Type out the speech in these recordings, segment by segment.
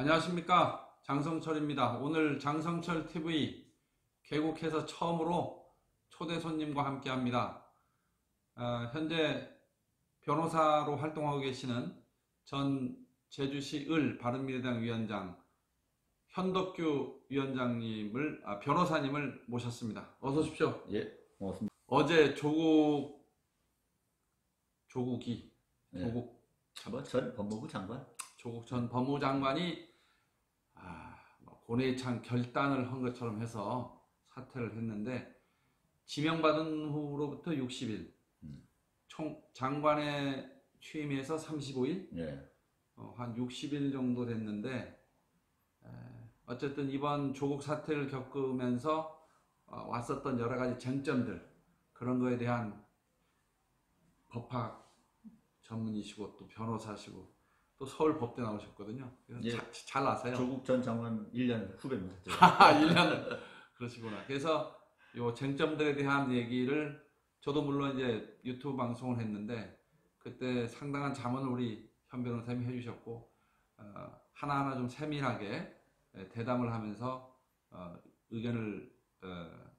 안녕하십니까, 장성철입니다. 오늘 장성철 TV 개국해서 처음으로 초대 손님과 함께 합니다. 현재 변호사로 활동하고 계시는 전 제주시 을 바른미래당 위원장 현덕규 위원장님을 변호사님을 모셨습니다. 어서 오십시오. 예, 고맙습니다. 어제 조국 전 법무부 장관. 전 법무부 장관이 고뇌찬 결단을 한 것처럼 해서 사퇴를 했는데, 지명받은 후로부터 60일, 총 장관에 취임해서 35일, 예, 한 60일 정도 됐는데, 어쨌든 이번 조국 사태를 겪으면서 왔었던 여러 가지 쟁점들, 그런 거에 대한 법학 전문이시고 또 변호사시고 또 서울법대 나오셨거든요. 그래서 예, 잘 아세요. 조국 전 장관 1년 후배입니다. 1년. 그러시구나. 그래서 요 쟁점들에 대한 얘기를, 저도 물론 이제 유튜브 방송을 했는데 그때 상당한 자문을 우리 현 변호사님이 해주셨고, 하나하나 좀 세밀하게 대담을 하면서 의견을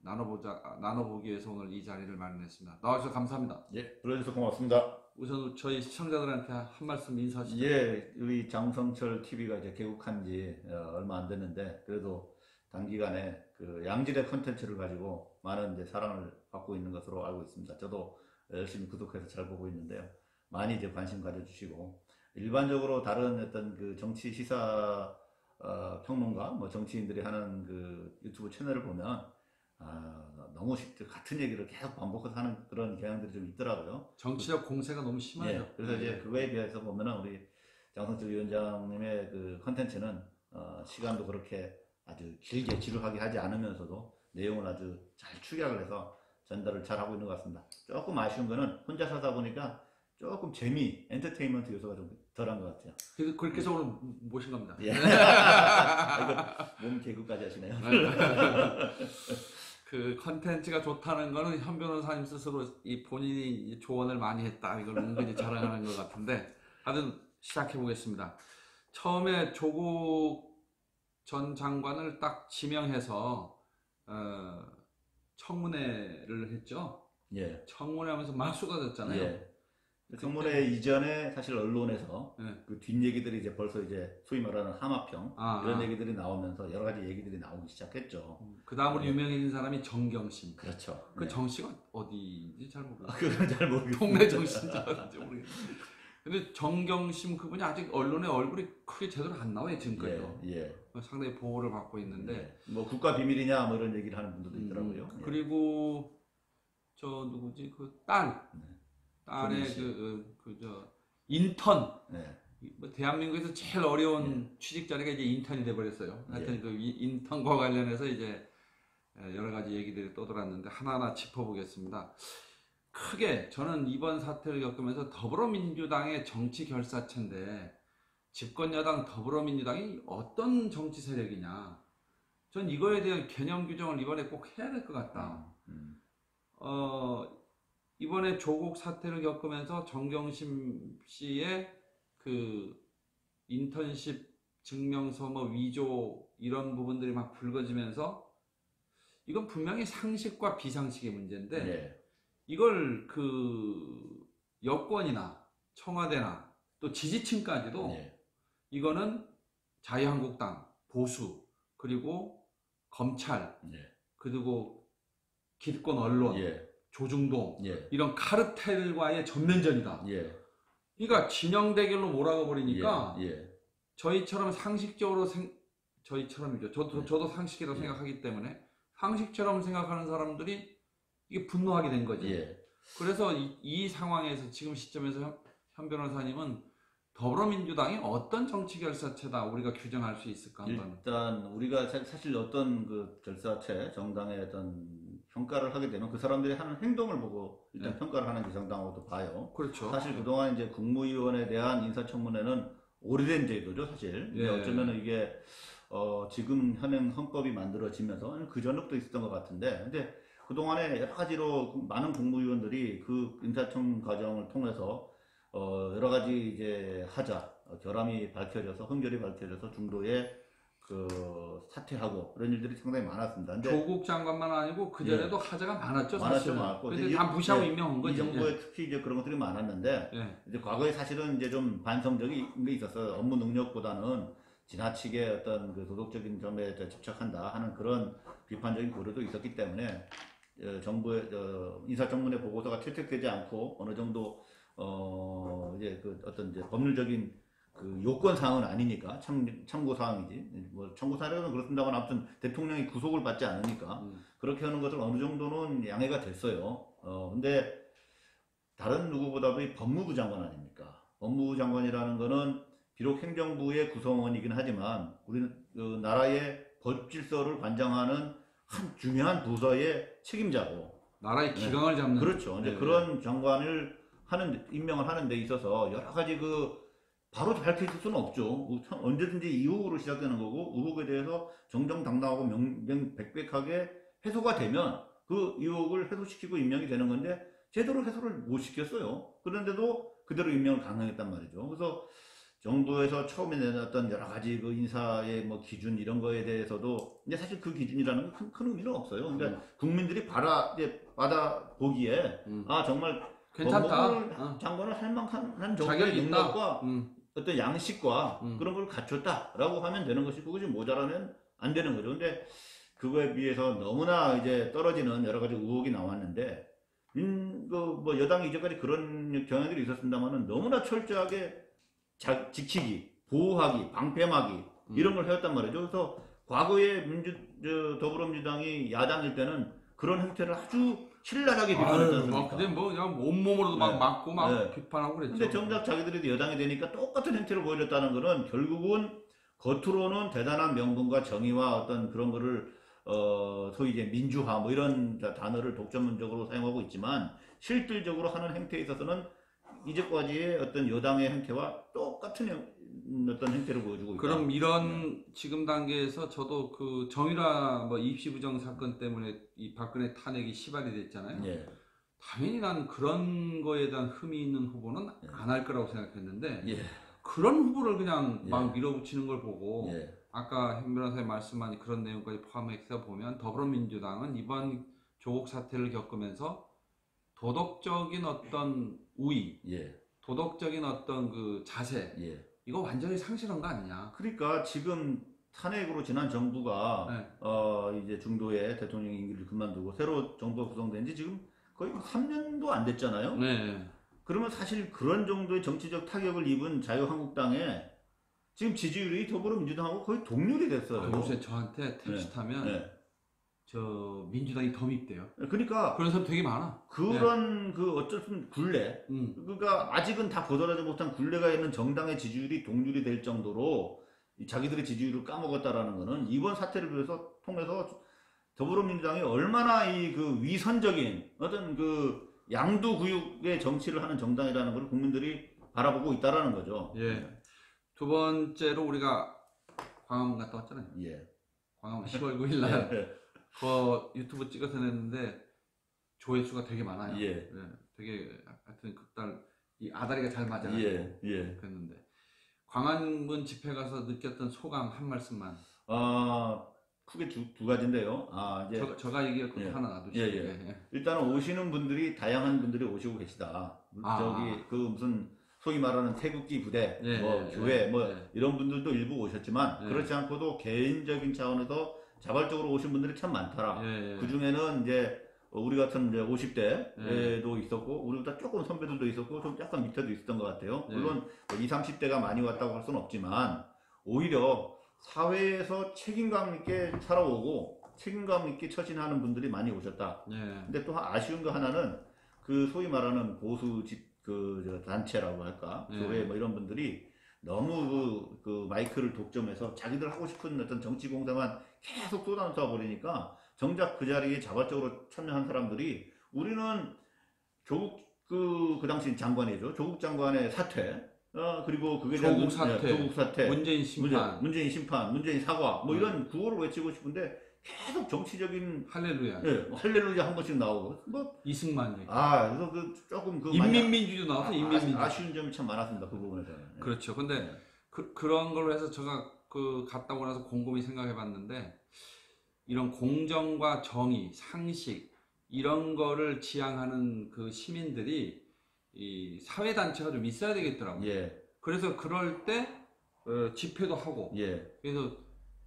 나눠보기 위해서 오늘 이 자리를 마련했습니다. 나와주셔서 감사합니다. 예, 불러주셔서 고맙습니다. 우선 저희 시청자들한테 한 말씀 인사하시죠. 예, 우리 장성철 TV가 이제 개국한 지 얼마 안 됐는데, 그래도 단기간에 그 양질의 콘텐츠를 가지고 많은 이제 사랑을 받고 있는 것으로 알고 있습니다. 저도 열심히 구독해서 잘 보고 있는데요. 많이 이제 관심 가져주시고, 일반적으로 다른 어떤 그 정치 시사 평론가, 뭐 정치인들이 하는 그 유튜브 채널을 보면 너무 같은 얘기를 계속 반복해서 하는 그런 경향들이 좀 있더라고요. 정치적 공세가 너무 심하죠. 예, 그래서 이제 그거에 비해서 보면은 우리 장성철 위원장님의 그 컨텐츠는 시간도 그렇게 아주 길게 지루하게 하지 않으면서도 내용을 아주 잘 축약을 해서 전달을 잘 하고 있는 것 같습니다. 조금 아쉬운 거는 혼자서 하다 보니까 조금 엔터테인먼트 요소가 좀 덜한 것 같아요. 그래서 그렇게 해서 오늘 모신 겁니다. 예. 몸 개그까지 하시네요. 그 컨텐츠가 좋다는 거는 현 변호사님 스스로 본인이 조언을 많이 했다, 이걸 은근히 자랑하는 것 같은데, 하여튼 시작해 보겠습니다. 처음에 조국 전 장관을 딱 지명해서 청문회를 했죠. 예. 청문회 하면서 막 쏟아졌잖아요. 예. 청문회 이전에 사실 언론에서 그 뒷얘기들이 이제 벌써 이제 소위 말하는 하마평 이런 얘기들이 나오면서 여러 가지 얘기들이 나오기 시작했죠. 그 다음으로 유명해진 사람이 정경심. 그렇죠. 그 정씨가 어디인지 잘 모르겠어요. 그건 잘 모르겠어요. 동네 정씨인지 어딘지 모르겠어요. 근데 정경심 그분이 아직 언론에 얼굴이 크게 제대로 안 나와요, 지금까지도. 예. 상당히 보호를 받고 있는데. 뭐 국가 비밀이냐 뭐 이런 얘기를 하는 분들도 있더라고요. 그리고 저 누구지, 그 딸의 인턴. 뭐 대한민국에서 제일 어려운 취직 자리가 이제 인턴이 돼버렸어요. 하여튼 그 인턴과 관련해서 이제 여러 가지 얘기들이 떠돌았는데 하나하나 짚어보겠습니다. 크게 저는 이번 사태를 겪으면서 더불어민주당의 정치 결사체인데, 집권여당 더불어민주당이 어떤 정치 세력이냐, 전 이거에 대한 개념 규정을 이번에 꼭 해야 될 것 같다. 이번에 조국 사태를 겪으면서 정경심 씨의 그 인턴십 증명서 뭐 위조 이런 부분들이 막 불거지면서, 이건 분명히 상식과 비상식의 문제인데, 이걸 그 여권이나 청와대나 또 지지층까지도 이거는 자유한국당, 보수, 그리고 검찰, 그리고 기득권 언론, 조중동, 이런 카르텔과의 전면전이다. 그러니까 진영 대결로 몰아가 버리니까 저희처럼 상식적으로 저희처럼이죠. 저도 상식이라고 생각하기 때문에 상식처럼 생각하는 사람들이 이게 분노하게 된 거지. 그래서 이 상황에서 지금 시점에서 현 변호사님은 더불어민주당이 어떤 정치 결사체다 우리가 규정할 수 있을까? 일단 우리가 사실 어떤 그 결사체 정당의 어떤 평가를 하게 되면 그 사람들이 하는 행동을 보고 일단 평가를 하는 게 정당하고도 봐요. 그렇죠. 사실 그동안 이제 국무위원에 대한 인사청문회는 오래된 제도죠, 사실. 어쩌면 이게 지금 현행 헌법이 만들어지면서 그 전부터 있었던 것 같은데, 근데 그동안에 여러 가지로 많은 국무위원들이 그 인사청 과정을 통해서 여러 가지 이제 결함이 밝혀져서 흥결이 밝혀져서 중도에 그 사퇴하고 그런 일들이 상당히 많았습니다. 근데 조국 장관만 아니고 그 전에도 하자가 많았죠, 많았죠, 사실은. 많았고. 근데 다 무시하고 예, 임명한 이 거지. 정부에 특히 이제 그런 것들이 많았는데 예. 이제 과거에 사실은 이제 좀 반성적인 게 있었어요. 업무 능력보다는 지나치게 어떤 그 도덕적인 점에 집착한다 하는 그런 비판적인 고려도 있었기 때문에 정부의 인사청문회 보고서가 채택되지 않고 어느 정도 이제 그 어떤 이제 법률적인 그 요건 사항은 아니니까 참고 사항이지 뭐 참고 사항은 그렇습니다만 아무튼 대통령이 구속을 받지 않으니까 그렇게 하는 것은 어느 정도는 양해가 됐어요. 근데 다른 누구보다도 이 법무부 장관 아닙니까? 법무부 장관이라는 거는 비록 행정부의 구성원이긴 하지만 우리는 그 나라의 법 질서를 관장하는 한 중요한 부서의 책임자고 나라의 기강을 잡는. 그렇죠. 이제 네. 그런 장관을 임명을 하는 데 있어서 여러 가지 바로 밝혀질 수는 없죠. 언제든지 의혹으로 시작되는 거고 의혹에 대해서 정정당당하고 명백백하게 해소가 되면 그 의혹을 해소시키고 임명이 되는 건데 제대로 해소를 못 시켰어요. 그런데도 그대로 임명을 강행했단 말이죠. 그래서 정부에서 처음에 내놨던 여러 가지 그 인사의 뭐 기준 이런 거에 대해서도 이제 사실 그 기준이라는 건 큰 의미는 없어요. 그러니까 국민들이 받아 보기에 아 정말 괜찮다. 법무부 장관을 할 만한 정도의 자격이 있다. 능력과 어떤 양식과 그런 걸 갖췄다라고 하면 되는 것이 그것이 모자라면 안 되는 거죠. 근데 그거에 비해서 너무나 이제 떨어지는 여러 가지 의혹이 나왔는데 뭐 여당이 이제까지 그런 경향들이 있었습니다만은 너무나 철저하게 지키기, 보호하기, 방패막이 이런 걸 해왔단 말이죠. 그래서 과거에 더불어민주당이 야당일 때는 그런 행태를 아주 신랄하게 비판했지 않습니까? 근데 뭐 그냥 온몸으로도 막 네. 맞고 막 네. 비판하고 그랬죠. 근데 정작 자기들이 여당이 되니까 똑같은 행태를 보여줬다는 거는 결국은 겉으로는 대단한 명분과 정의와 어떤 그런 거를 소위 이제 민주화 뭐 이런 단어를 독점적으로 사용하고 있지만 실질적으로 하는 행태에 있어서는 이제까지의 어떤 여당의 행태와 똑같은 어떤 행태를 보여주고 있다. 그럼 이런 지금 단계에서 저도 그 정유라 뭐 입시 부정 사건 때문에 이 박근혜 탄핵이 시발이 됐잖아요. 예. 당연히 난 그런 거에 대한 흠이 있는 후보는 안 할 거라고 생각했는데 예. 그런 후보를 그냥 예. 막 밀어붙이는 걸 보고 예. 아까 현 변호사의 말씀한 그런 내용까지 포함해서 보면 더불어민주당은 이번 조국 사태를 겪으면서 도덕적인 어떤 우위, 예. 도덕적인 어떤 그 자세 예. 이거 완전히 상실한 거 아니냐? 그러니까 지금 탄핵으로 지난 정부가 네. 이제 중도에 대통령 임기를 그만두고 새로 정부가 구성된 지 지금 거의 3년도 안 됐잖아요. 네. 그러면 사실 그런 정도의 정치적 타격을 입은 자유한국당에 지금 지지율이 더불어민주당하고 거의 동률이 됐어요. 요새 저한테 택시 타면 네. 저 민주당이 더 밉대요. 그러니까 그런 사람 되게 많아. 그런 그 어쨌든 굴레, 그러니까 아직은 다 벗어나지 못한 굴레가 있는 정당의 지지율이 동률이 될 정도로 자기들의 지지율을 까먹었다라는 거는 이번 사태를 통해서 더불어민주당이 얼마나 이 그 위선적인 어떤 그 양두구육의 정치를 하는 정당이라는 걸 국민들이 바라보고 있다라는 거죠. 예. 두 번째로 우리가 광화문 갔다 왔잖아요. 예. 광화문 10월 9일 날 예. 그 유튜브 찍어서 냈는데 조회수가 되게 많아요. 예. 되게 하여튼 그날 이 아다리가 잘 맞아가지고 예. 예. 그랬는데 광화문 집회 가서 느꼈던 소감 한 말씀만. 크게 두 가지인데요. 이제 저가 얘기할 것도 예. 하나 놔두시죠. 예. 일단은 오시는 분들이 다양한 분들이 오시고 계시다. 저기 그 무슨 소위 말하는 태극기 부대, 교회, 이런 분들도 일부 오셨지만 그렇지 않고도 개인적인 차원에서 자발적으로 오신 분들이 참 많더라. 그 중에는 이제 우리 같은 이제 50대도 있었고 우리보다 조금 선배들도 있었고 좀 약간 밑에도 있었던 것 같아요. 물론 20, 30대가 많이 왔다고 할 수는 없지만 오히려 사회에서 책임감 있게 살아오고 책임감 있게 처신하는 분들이 많이 오셨다. 근데 또 아쉬운 거 하나는 그 소위 말하는 보수 단체라고 할까, 교회 뭐 이런 분들이 너무 그 마이크를 독점해서 자기들 하고 싶은 어떤 정치 공세만 계속 쏟아놓다 버리니까 정작 그 자리에 자발적으로 참여한 사람들이 우리는 조국 그 당시 장관이죠. 조국 장관의 사퇴, 그리고 그게 조국 사퇴, 문재인 심판, 문재인 심판, 문재인 심판, 문재인 사과 뭐 이런 구호를 외치고 싶은데 계속 정치적인 할렐루야. 예, 할렐루야 한 번씩 나오고 뭐 이승만 얘기. 그래서 그 조금 그 많이 인민민주도 나와서 인민민주. 아쉬운 점이 참 많았습니다. 그 부분에서는. 예. 그렇죠. 근데 그런 걸로 해서 제가 그 갔다 오고 나서 곰곰이 생각해 봤는데 이런 공정과 정의, 상식 이런 거를 지향하는 그 시민들이 이 사회 단체가 좀 있어야 되겠더라고요. 예, 그래서 그럴 때 집회도 하고 예, 그래서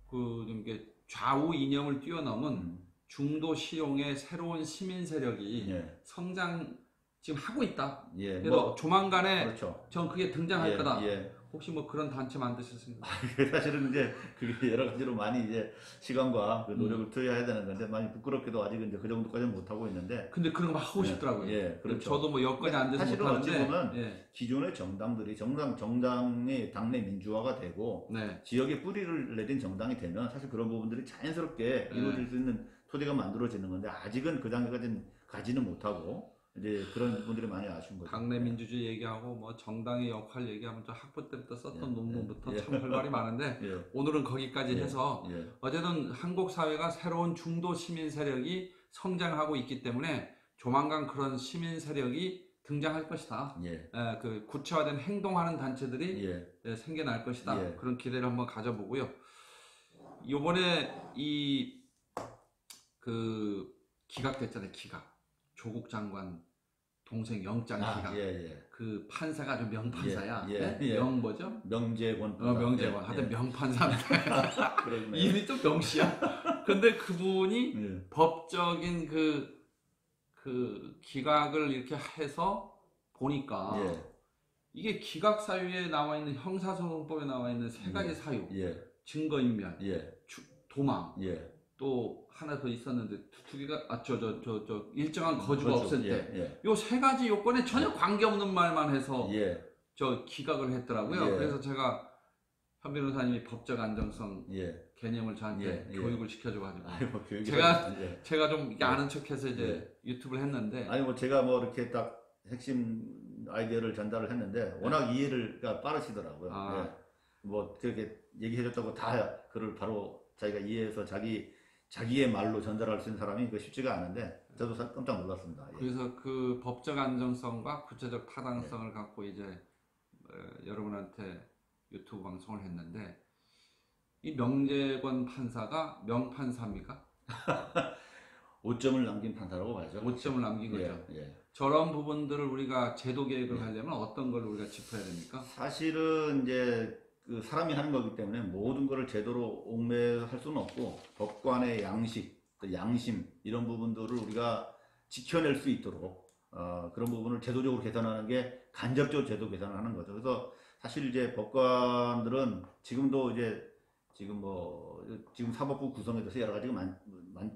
그 좀 이게 좌우 이념을 뛰어넘은 중도 실용의 새로운 시민 세력이 예, 성장 지금 하고 있다. 예, 그래서 뭐 조만간에 그렇죠. 전 그게 등장할 예, 거다. 예. 혹시 뭐 그런 단체 만드셨습니까? 사실은 이제 그게 여러 가지로 많이 이제 시간과 그 노력을 투여해야 되는 건데 많이 부끄럽게도 아직은 이제 그 정도까지는 못 하고 있는데. 근데 그런 거 막 하고 예, 싶더라고요. 예, 그렇죠. 저도 뭐 여건이 안 돼서 사실은 어찌 못하는데. 보면 예. 기존의 정당들이 정당의 당내 민주화가 되고 네. 지역에 뿌리를 내린 정당이 되면 사실 그런 부분들이 자연스럽게 이루어질 수 있는 토대가 만들어지는 건데 아직은 그 단계까지는 가지는 못하고 이제 그런 부분들이 많이 아쉬운 거죠. 당내 민주주의 얘기하고 뭐 정당의 역할 얘기하면 저 학부 때부터 썼던 예, 논문부터 예. 참 할 말이 많은데 예, 오늘은 거기까지 예, 해서 예, 어쨌든 한국 사회가 새로운 중도 시민 세력이 성장하고 있기 때문에 조만간 그런 시민 세력이 등장할 것이다. 예, 그 구체화된 행동하는 단체들이 예, 생겨날 것이다. 예. 그런 기대를 한번 가져보고요. 이번에 그 기각됐잖아요. 기각. 조국 장관 동생 영장 기각. 예, 예. 그 판사가 아주 명판사야. 예, 네? 예. 명 뭐죠? 명재권. 명재권. 예, 하여튼 예. 명판사인데 그러네요. 이름이 또 명씨야. 근데 그분이 예, 법적인 그 기각을 이렇게 해서 보니까 예, 이게 기각 사유에 나와 있는 형사소송법에 나와 있는 세 가지 사유, 예, 증거인멸, 예, 도망, 예. 또 하나 더 있었는데 두 개가 일정한 거주가 그렇죠. 없을 때 예, 요 세 가지 요건에 전혀 관계없는 말만 해서 예, 저 기각을 했더라고요. 예. 그래서 제가 현 변호사님이 법적 안정성 예. 개념을 저한테 예, 예. 교육을 시켜줘가지고 아이고, 교육이 예. 제가 좀 이렇게 아는 척해서 이제 유튜브를 했는데 아니 뭐 제가 뭐 이렇게 딱 핵심 아이디어를 전달을 했는데 워낙 이해가 빠르시더라고요. 아. 예. 뭐 그렇게 얘기해줬다고 다 그를 바로 자기가 이해해서 자기의 말로 전달할 수 있는 사람이 그 쉽지가 않은데 저도 깜짝 놀랐습니다. 예. 그래서 그 법적 안정성과 구체적 타당성을 갖고 이제 여러분한테 유튜브 방송을 했는데 이 명재권 판사가 명판사입니까? 5점을 남긴 판사라고 봐야죠. 5점을 남긴 거죠. 예, 예. 저런 부분들을 우리가 제도 개혁을 하려면 어떤 걸 우리가 짚어야 됩니까? 사실은 이제 그 사람이 하는 거기 때문에 모든 거를 제대로 옥매할 수는 없고 법관의 양식, 또 양심 이런 부분들을 우리가 지켜낼 수 있도록 그런 부분을 제도적으로 개선하는 게 간접적으로 제도 개선을 하는 거죠. 그래서 사실 이제 법관들은 지금도 이제 지금 사법부 구성에 대해서 여러 가지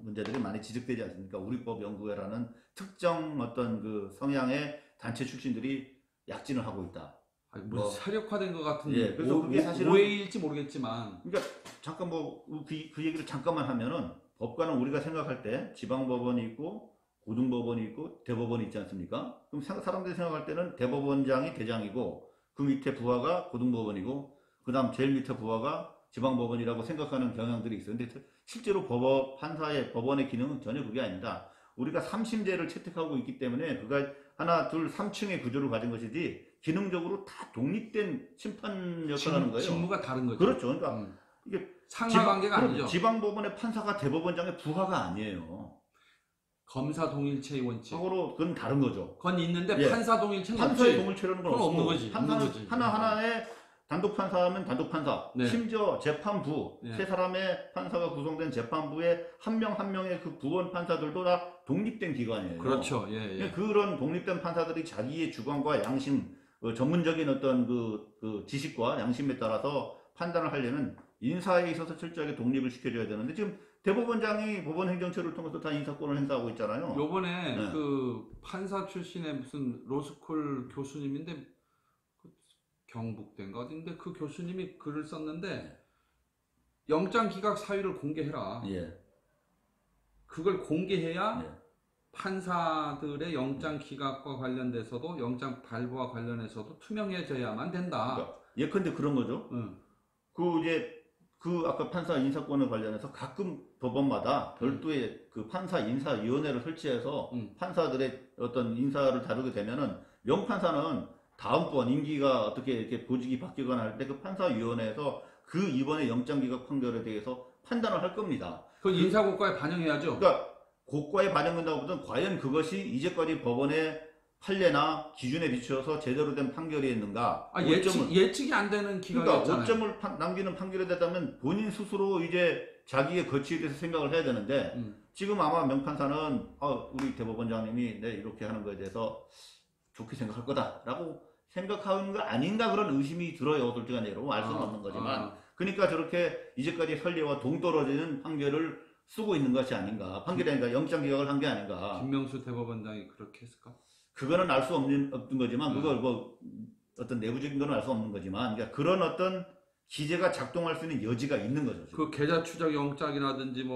문제들이 많이 지적되지 않습니까? 우리법연구회라는 특정 어떤 그 성향의 단체 출신들이 약진을 하고 있다. 아니, 뭐 세력화된 것 같은 예, 그래서 그게 사실은 오해일지 모르겠지만 그러니까 잠깐 그 얘기를 잠깐만 하면은 법관은 우리가 생각할 때 지방법원이 있고 고등법원이 있고 대법원이 있지 않습니까? 그럼 사람들이 생각할 때는 대법원장이 대장이고 그 밑에 부하가 고등법원이고 그 다음 제일 밑에 부하가 지방법원이라고 생각하는 경향들이 있어요. 근데 실제로 법원의 기능은 전혀 그게 아니다. 우리가 3심제를 채택하고 있기 때문에 그가 하나, 둘, 3층의 구조를 가진 것이지 기능적으로 다 독립된 심판 역할을 하는 거예요. 직무가 다른 거죠. 그렇죠. 그러니까 이게 상하관계가 아니죠. 지방법원의 판사가 대법원장의 부하가 아니에요. 검사 동일체의 원칙. 하고로 그건 다른 거죠. 그건 있는데 예. 판사 동일체는 판사의 없지. 동일체라는 건 그건 없고 없는 거지. 없는 거지. 하나하나의 단독 판사하면 단독 판사, 네. 심지어 재판부, 네. 세 사람의 판사가 구성된 재판부의 한 명 한 명의 그 부원 판사들도 다 독립된 기관이에요. 그렇죠. 예. 그런 독립된 판사들이 자기의 주관과 양심, 전문적인 어떤 그 지식과 양심에 따라서 판단을 하려면 인사에 있어서 철저하게 독립을 시켜줘야 되는데 지금 대법원장이 법원 행정처를 통해서 다 인사권을 행사하고 있잖아요. 요번에 네. 그 판사 출신의 무슨 로스쿨 교수님인데 경북대인가 어딘데 그 교수님이 글을 썼는데 영장 기각 사유를 공개해라. 예. 그걸 공개해야 예. 판사들의 영장 기각과 관련돼서도 영장 발부와 관련해서도 투명해져야만 된다. 그러니까 예컨대 그런 거죠. 응. 그 아까 판사 인사권에 관련해서 가끔 법원마다 별도의 그 판사 인사위원회를 설치해서 판사들의 어떤 인사를 다루게 되면은 명판사는 다음번 임기가 어떻게 이렇게 보직이 바뀌거나 할 때 그 판사위원회에서 그 이번에 영장기각 판결에 대해서 판단을 할 겁니다. 그 인사고과에 반영해야죠. 그러니까 고과에 반영된다고 보면 과연 그것이 이제까지 법원의 판례나 기준에 비추어서 제대로 된 판결이었는가? 아, 예측이 안 되는 기각이었잖아요. 그러니까 오점을 남기는 판결이 됐다면 본인 스스로 이제 자기의 거치에 대해서 생각을 해야 되는데 지금 아마 명판사는 우리 대법원장님이 이렇게 하는 거에 대해서 좋게 생각할 거다라고 생각하는 거 아닌가 그런 의심이 들어요. 둘 중에 하나로 알 수는 없는 거지만 그러니까 저렇게 이제까지 선례와 동떨어지는 판결을 쓰고 있는 것이 아닌가. 판결이 아니라 영장 기각을 한 게 아닌가. 김명수 대법원장이 그렇게 했을까? 그거는 알 수 없는 거지만 그걸 뭐 어떤 내부적인 건 알 수 없는 거지만 그러니까 그런 어떤 기재가 작동할 수 있는 여지가 있는 거죠. 지금. 그 계좌 추적 영장이라든지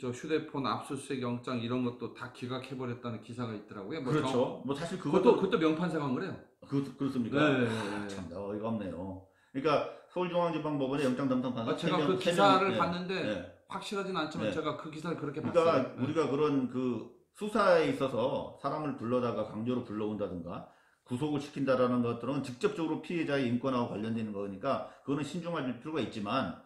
저 휴대폰 압수수색 영장 이런 것도 다 기각해 버렸다는 기사가 있더라고요. 그렇죠. 뭐 사실 그것도 명판사가 한 거래요. 그렇습니까? 네. 참 어이가 없네요. 그러니까 서울중앙지방법원의 영장 담당 판사 제가 그 기사를 봤는데 확실하진 않지만 네. 제가 그 기사를 그렇게 그러니까 봤어요. 우리가 그런 그 수사에 있어서 사람을 불러다가 강제로 불러온다든가 구속을 시킨다라는 것들은 직접적으로 피해자의 인권하고 관련되는 거니까 그거는 신중할 필요가 있지만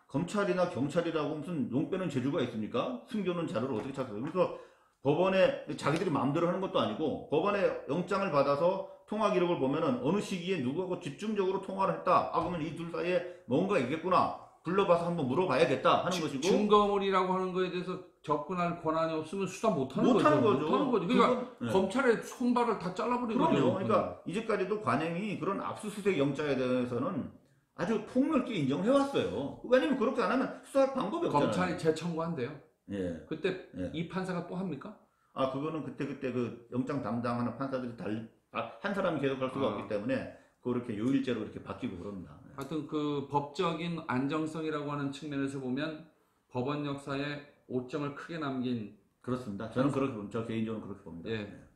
검찰이나 경찰이라고 무슨 용 빼는 재주가 있습니까? 숨겨놓은 자료를 어떻게 찾아요? 그래서 법원에 자기들이 마음대로 하는 것도 아니고 법원에 영장을 받아서 통화 기록을 보면은 어느 시기에 누구하고 집중적으로 통화를 했다. 그러면 이 둘 사이에 뭔가 있겠구나. 불러봐서 한번 물어봐야겠다 하는 것이고 증거물이라고 하는 거에 대해서 접근할 권한이 없으면 수사 못하는 거죠. 못하는 거죠. 그러니까 검찰의 손발을 다 잘라버린 거죠. 그러니까 이제까지도 관행이 그런 압수수색 영장에 대해서는 아주 폭넓게 인정해왔어요. 왜냐면 그렇게 안 하면 수사할 방법이 없잖아요. 검찰이 재청구한대요. 예. 그때 이 판사가 또 합니까? 그거는 그때 그 영장 담당하는 판사들이 한 사람이 계속 할 수가 없기 때문에 그렇게 요일제로 이렇게 바뀌고 그럽니다. 하여튼 그 법적인 안정성이라고 하는 측면에서 보면 법원 역사에 오점을 크게 남긴 그렇습니다. 저는 저 개인적으로 그렇게 봅니다. 예.